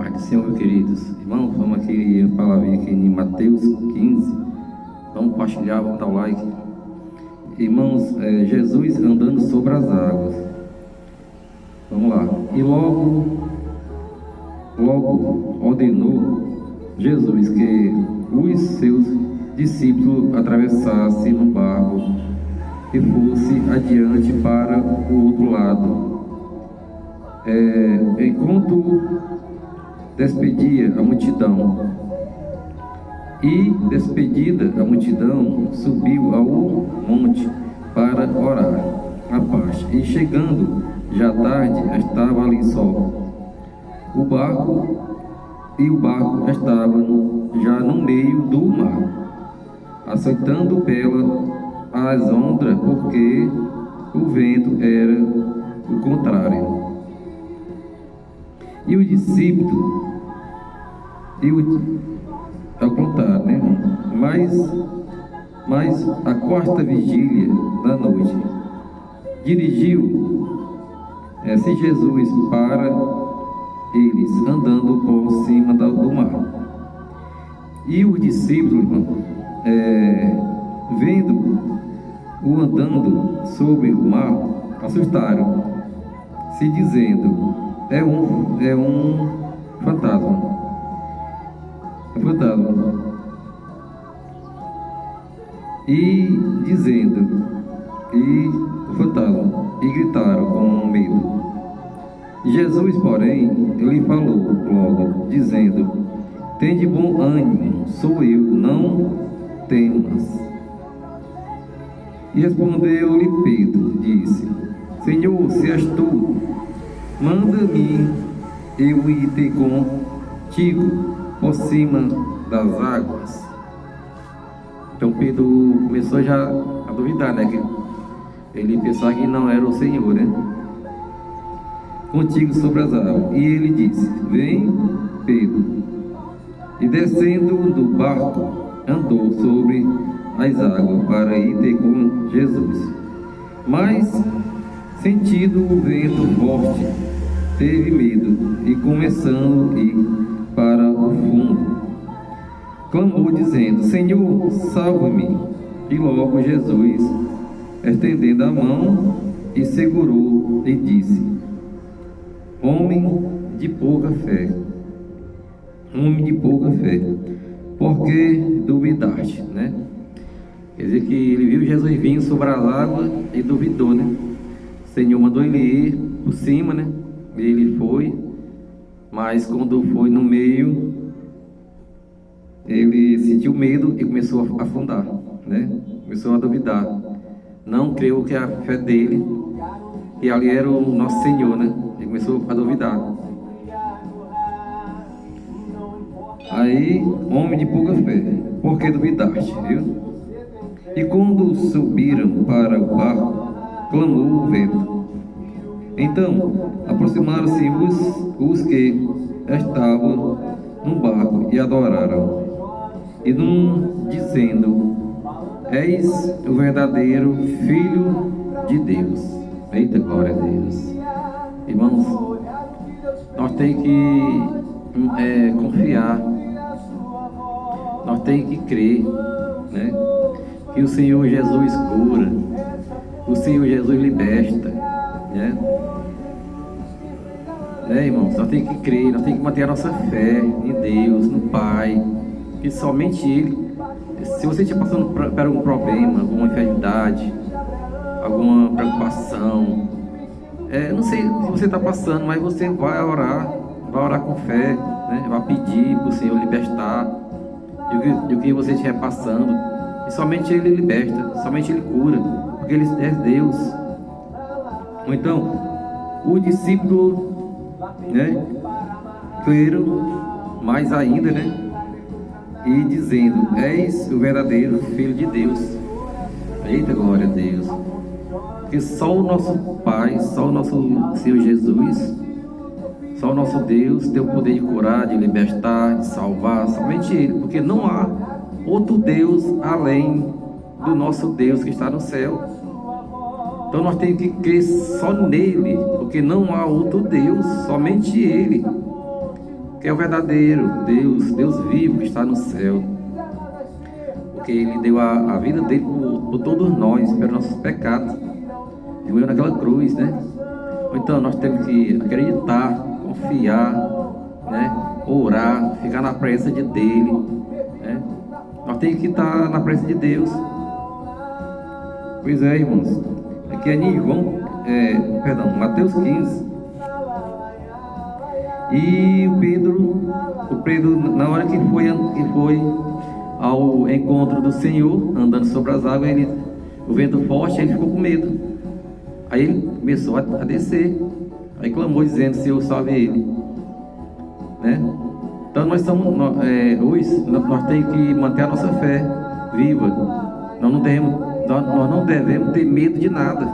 Pai do Senhor, meus queridos irmãos, vamos aqui a palavrinha aqui em Mateus 15, vamos compartilhar, vamos dar o like. Irmãos, Jesus andando sobre as águas, vamos lá. E logo ordenou Jesus que os seus discípulos atravessassem no barco e fosse adiante para o outro lado. Enquanto despedia a multidão, e despedida a multidão, subiu ao monte para orar à parte. E chegando já tarde, estava ali só. O barco estava já no meio do mar, açoitando as ondas, porque o vento era o contrário. E o discípulo, ao contrário, né? Mas a quarta vigília da noite, dirigiu-se Jesus para eles, andando por cima do mar. E os discípulos, vendo-o andando sobre o mar, assustaram-se, dizendo: é um fantasma. E gritaram com medo. Jesus, porém, lhe falou logo, dizendo: tende bom ânimo, sou eu, não temas. E respondeu-lhe Pedro, disse: Senhor, se és tu, manda-me eu ir ter contigo por cima das águas. Então Pedro começou já a duvidar, né? Que ele pensava que não era o Senhor, né? Contigo sobre as águas. E ele disse: vem, Pedro. E descendo do barco, andou sobre as águas para ir ter com Jesus. Mas, sentindo o vento forte, teve medo e, começando a ir para o fundo, clamou dizendo: Senhor, salva-me. E logo Jesus, estendendo a mão, e segurou e disse: Homem de pouca fé, por que duvidaste, né? Quer dizer que ele viu Jesus vindo sobre as águas e duvidou, né? O Senhor mandou ele ir por cima, né? Ele foi, mas quando foi no meio, ele sentiu medo e começou a afundar, né? Começou a duvidar. Não creu que a fé dele, e ali era o nosso Senhor, né? Ele começou a duvidar. Aí, homem de pouca fé, por que duvidaste, viu? E quando subiram para o barco, clamou o vento. Então, aproximaram-se os que estavam no barco e adoraram, e dizendo: És o verdadeiro Filho de Deus. Eita, glória a Deus. Irmãos, nós temos que confiar, nós temos que crer, né? Que o Senhor Jesus cura, o Senhor Jesus liberta, né? Irmãos, nós temos que crer, nós temos que manter a nossa fé em Deus, no Pai, que somente Ele. Se você estiver passando por algum problema, alguma enfermidade, alguma preocupação, não sei o que você está passando, mas você vai orar com fé, né? Vai pedir para o Senhor libertar do que você estiver passando, e somente Ele liberta, somente Ele cura, porque Ele é Deus. Ou então, o discípulo, né, creram mais ainda, né? E dizendo: És o verdadeiro Filho de Deus. Eita, glória a Deus. Porque só o nosso Pai, só o nosso Senhor Jesus, só o nosso Deus tem o poder de curar, de libertar, de salvar, somente Ele, porque não há outro Deus além do nosso Deus que está no céu. Então nós temos que crer só nele, porque não há outro Deus, somente Ele. que é o verdadeiro Deus, Deus vivo que está no céu. Porque Ele deu a vida dele por todos nós, pelos nossos pecados. Ele morreu naquela cruz, né? Então nós temos que acreditar, confiar, né? Orar, ficar na presença dele, né? Nós temos que estar na presença de Deus. Pois é, irmãos. Aqui é em Mateus 15. E o Pedro, na hora que foi ao encontro do Senhor, andando sobre as águas, o vento forte, ele ficou com medo. Aí ele começou a descer. Aí clamou dizendo: Senhor, salve ele, né? Então nós hoje nós temos que manter a nossa fé viva. Nós não devemos ter medo de nada.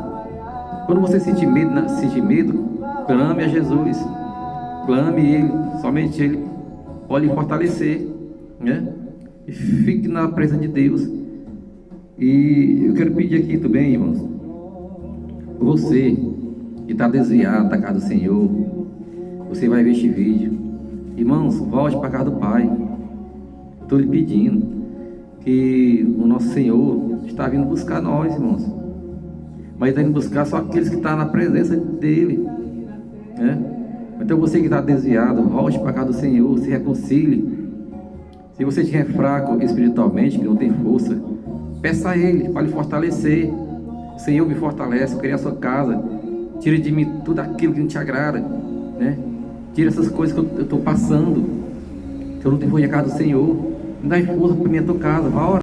Quando você sentir medo, clame a Jesus, clame Ele, somente Ele pode lhe fortalecer, né? E fique na presença de Deus. E eu quero pedir aqui também, irmãos, você que está desviado da casa do Senhor, você vai ver este vídeo, irmãos, volte para a casa do Pai. Estou lhe pedindo que o nosso Senhor está vindo buscar nós, irmãos, mas está vindo buscar só aqueles que estão na presença dele, né? Então você que está desviado, volte para a casa do Senhor, se reconcilie. Se você estiver fraco espiritualmente, que não tem força, peça a Ele para lhe fortalecer. Senhor, me fortalece, eu queria a sua casa. Tire de mim tudo aquilo que não te agrada, né? Tire essas coisas que eu estou passando, que eu não tenho a casa do Senhor. Me dá força para minha tua casa. Vá orar.